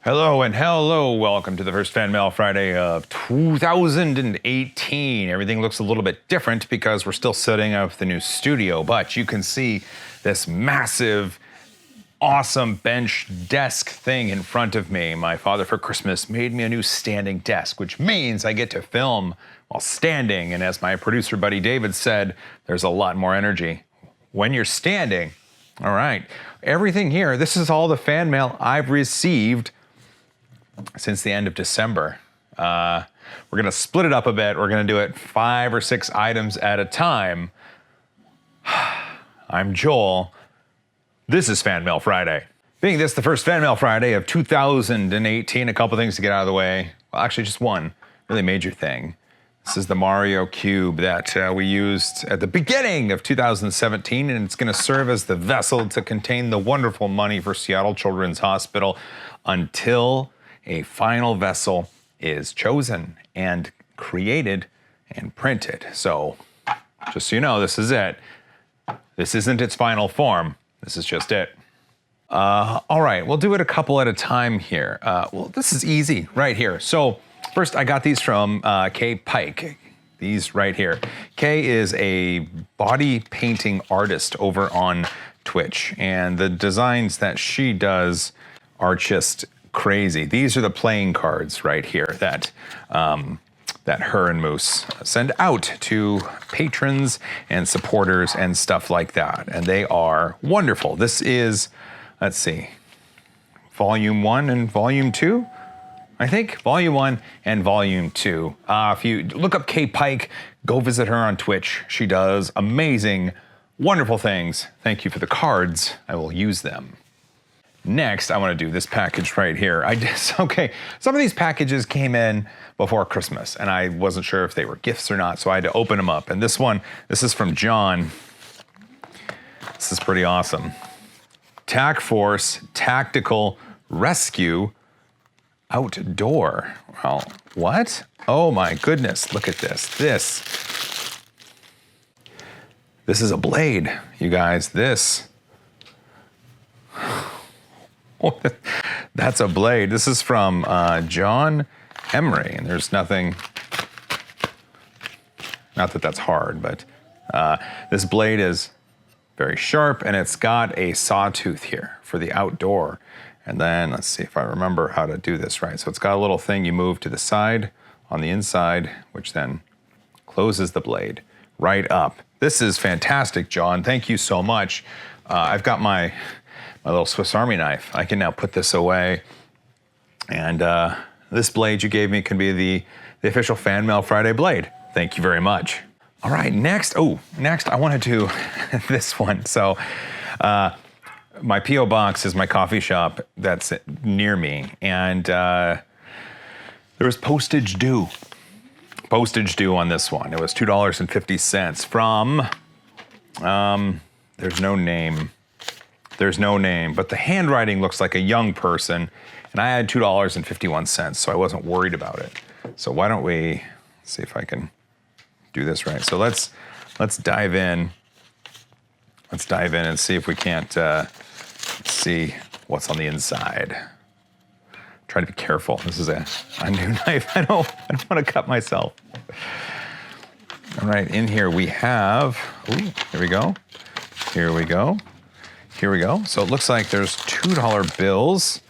Hello and hello, welcome to the first Fan Mail Friday of 2018. Everything looks a little bit different because we're still setting up the new studio, but you can see this massive, awesome bench desk thing in front of me. My father for Christmas made me a new standing desk, which means I get to film while standing. And as my producer buddy David said, there's a lot more energy when you're standing. All right, everything here, this is all the fan mail I've received since the end of December. We're gonna split it up a bit. We're gonna do it 5 or 6 items at a time. I'm Joel. This is Fan Mail Friday. Being this the first Fan Mail Friday of 2018, a couple things to get out of the way. Well, actually just one really major thing. This is the Mario Cube that we used at the beginning of 2017, and it's gonna serve as the vessel to contain the wonderful money for Seattle Children's Hospital until a final vessel is chosen and created and printed. So just so you know, this is it. This isn't its final form. This is just it. All right, we'll do it a couple at a time here. Well, this is easy right here. So first I got these from Kay Pike. These right here. Kay is a body painting artist over on Twitch, and the designs that she does are just crazy. These are the playing cards right here that that her and Moose send out to patrons and supporters and stuff like that. And they are wonderful. This is, let's see, Volume 1 and Volume 2, I think. Volume 1 and Volume 2. If you look up Kay Pike, go visit her on Twitch. She does amazing, wonderful things. Thank you for the cards. I will use them. Next, I want to do this package right here. Okay, some of these packages came in before Christmas, and I wasn't sure if they were gifts or not, so I had to open them up. And this one, this is from John. This is pretty awesome. TAC Force Tactical Rescue Outdoor. Well, what? Oh my goodness, look at this. This is a blade, you guys. This. That's a blade. This is from John Emery, and there's nothing, not that that's hard, but this blade is very sharp, and it's got a sawtooth here for the outdoor. And then let's see if I remember how to do this right. So it's got a little thing you move to the side on the inside, which then closes the blade right up. This is fantastic, John. Thank you so much. I've got my little Swiss Army knife. I can now put this away. And this blade you gave me can be the official Fan Mail Friday blade. Thank you very much. All right, next I want to do this one. So my P.O. box is my coffee shop that's near me. And there was postage due. Postage due on this one. It was $2.50 from, there's no name. There's no name, but the handwriting looks like a young person, and I had $2.51, so I wasn't worried about it. So why don't we see if I can do this right. So let's dive in. Let's dive in and see if we can't see what's on the inside. Try to be careful. This is a new knife. I don't want to cut myself. All right, in here we have, ooh, here we go. Here we go. Here we go. So it looks like there's $2 bills.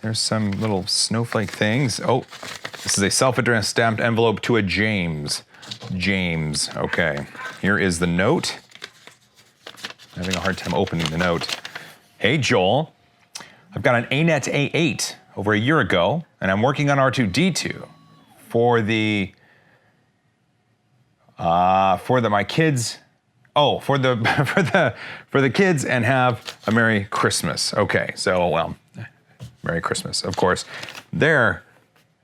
There's some little snowflake things. Oh, this is a self-addressed stamped envelope to a James. James, okay. Here is the note. I'm having a hard time opening the note. Hey, Joel. I've got an ANET A8 over a year ago, and I'm working on R2-D2 for my kids. Oh, for the kids, and have a Merry Christmas. Okay, so, well, Merry Christmas, of course. There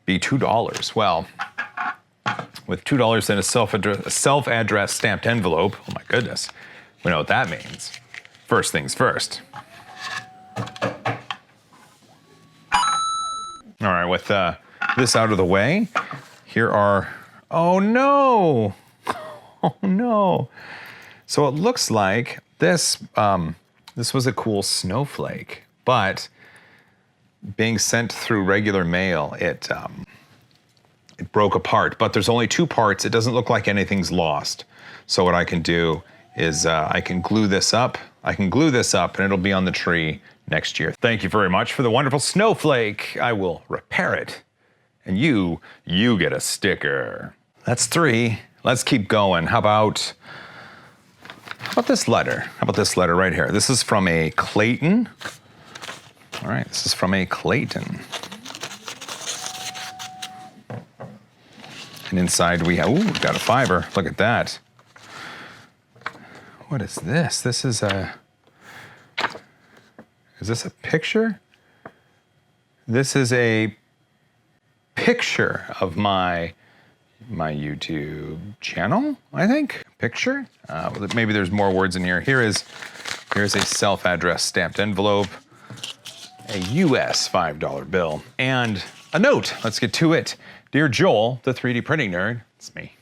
be $2. Well, with $2 in a self-addressed stamped envelope, oh my goodness, we know what that means. First things first. All right, with this out of the way, here are, oh no, oh no. So it looks like this was a cool snowflake, but being sent through regular mail, it broke apart, but there's only 2 parts. It doesn't look like anything's lost. So what I can do is I can glue this up. And it'll be on the tree next year. Thank you very much for the wonderful snowflake. I will repair it. And you get a sticker. That's 3. Let's keep going. How about this letter? How about this letter right here? This is from a Clayton. All right, this is from a Clayton. And inside we have, we've got a fiver. Look at that. What is this? Is this a picture? This is a picture of my YouTube channel, I think. Picture? Maybe there's more words in here. Here's a self-addressed stamped envelope, a US $5 bill, and a note. Let's get to it. Dear Joel, the 3D printing nerd, it's me.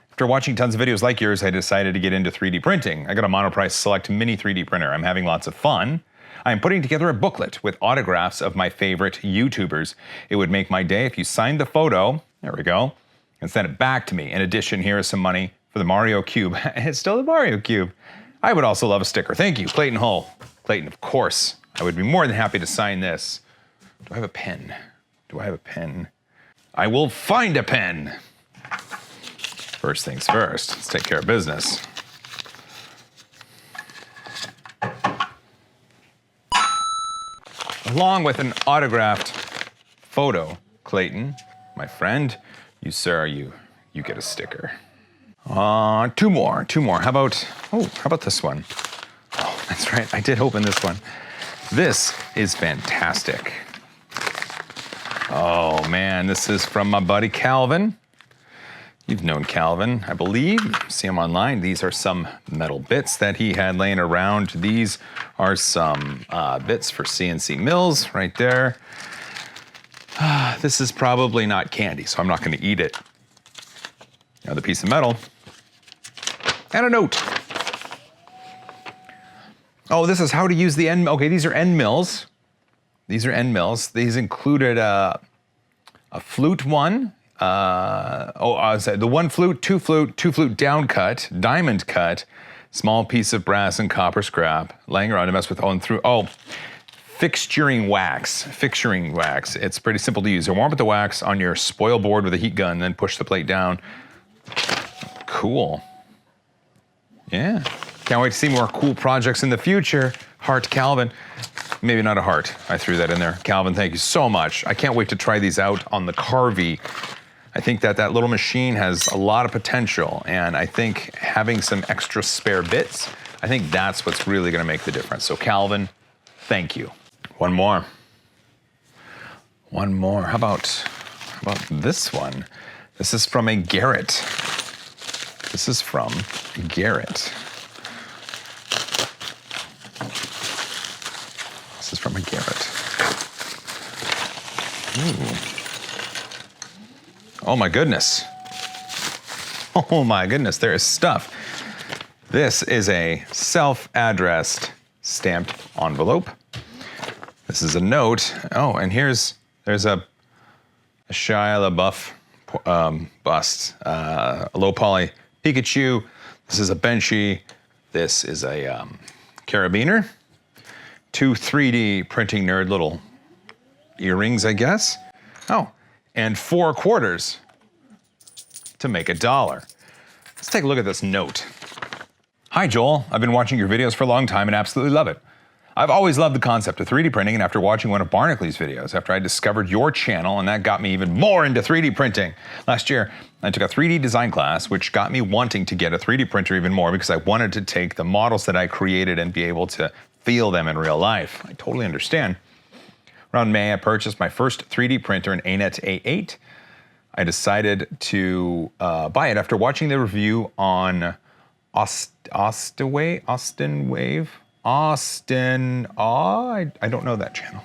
After watching tons of videos like yours, I decided to get into 3D printing. I got a Monoprice Select Mini 3D printer. I'm having lots of fun. I am putting together a booklet with autographs of my favorite YouTubers. It would make my day if you signed the photo, there we go, and sent it back to me. In addition, here is some money for the Mario Cube. It's still the Mario Cube. I would also love a sticker. Thank you, Clayton Hull. Clayton, of course. I would be more than happy to sign this. Do I have a pen? I will find a pen. First things first, let's take care of business. Along with an autographed photo, Clayton, my friend, you sir, you get a sticker. 2 more. How about this one? Oh, that's right, I did open this one. This is fantastic. Oh man, this is from my buddy Calvin. You've known Calvin, I believe. See him online. These are some metal bits that he had laying around. These are some bits for CNC mills right there. This is probably not candy, so I'm not going to eat it. Another piece of metal. And a note. Oh, this is how to use the end. Okay, these are end mills. These included a flute one. The 1 flute, 2 flute down cut, diamond cut, small piece of brass and copper scrap, laying around to mess with fixturing wax. It's pretty simple to use. You warm up the wax on your spoil board with a heat gun, then push the plate down. Cool. Yeah. Can't wait to see more cool projects in the future. Heart Calvin. Maybe not a heart. I threw that in there. Calvin, thank you so much. I can't wait to try these out on the Carvey. I think that little machine has a lot of potential, and I think having some extra spare bits, I think that's what's really gonna make the difference. So Calvin, thank you. One more. How about this one? This is from a Garrett. Ooh. Oh my goodness. There is stuff. This is a self-addressed stamped envelope. This is a note. Oh, and there's a Shia LaBeouf bust. A low poly Pikachu. This is a Benchy. This is a carabiner. 2 3D printing nerd little earrings, I guess. Oh, and 4 quarters to make $1. Let's take a look at this note. Hi Joel, I've been watching your videos for a long time and absolutely love it. I've always loved the concept of 3D printing, and after watching one of Barnacle videos, after I discovered your channel, and that got me even more into 3D printing. Last year, I took a 3D design class, which got me wanting to get a 3D printer even more because I wanted to take the models that I created and be able to feel them in real life. I totally understand. Around May, I purchased my first 3D printer, an ANET A8. I decided to buy it after watching the review on Austin Wave. I don't know that channel.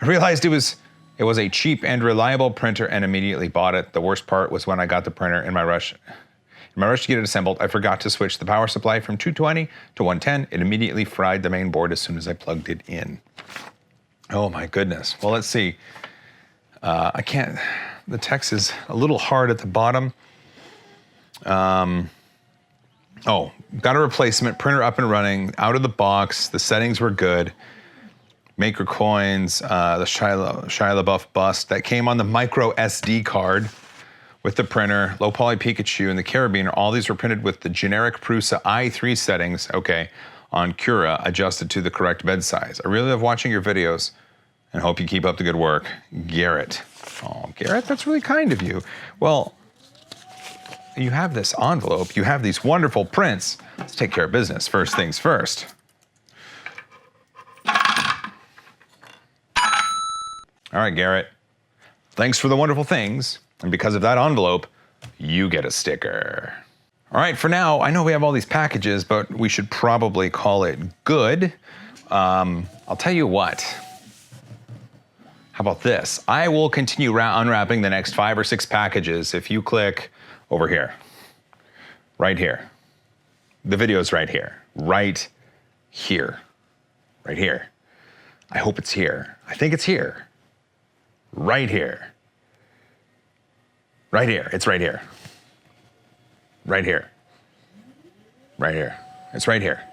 I realized it was a cheap and reliable printer and immediately bought it. The worst part was when I got the printer in my rush to get it assembled, I forgot to switch the power supply from 220 to 110. It immediately fried the main board as soon as I plugged it in. Oh my goodness. Well, let's see. I can't, the text is a little hard at the bottom. Oh, got a replacement, printer up and running, out of the box, the settings were good. Maker coins, the Shia LaBeouf bust that came on the micro SD card with the printer, low poly Pikachu and the Carabiner. All these were printed with the generic Prusa i3 settings, okay, on Cura, adjusted to the correct bed size. I really love watching your videos and hope you keep up the good work. Garrett. Oh, Garrett, that's really kind of you. Well, you have this envelope, you have these wonderful prints. Let's take care of business. First things first. All right, Garrett. Thanks for the wonderful things. And because of that envelope, you get a sticker. All right, for now, I know we have all these packages, but we should probably call it good. I'll tell you what. How about this? I will continue unwrapping the next 5 or 6 packages if you click over here. Right here. The video's right here. Right here. Right here. I hope it's here. I think it's here. Right here. Right here. It's right here. Right here. Right here. It's right here.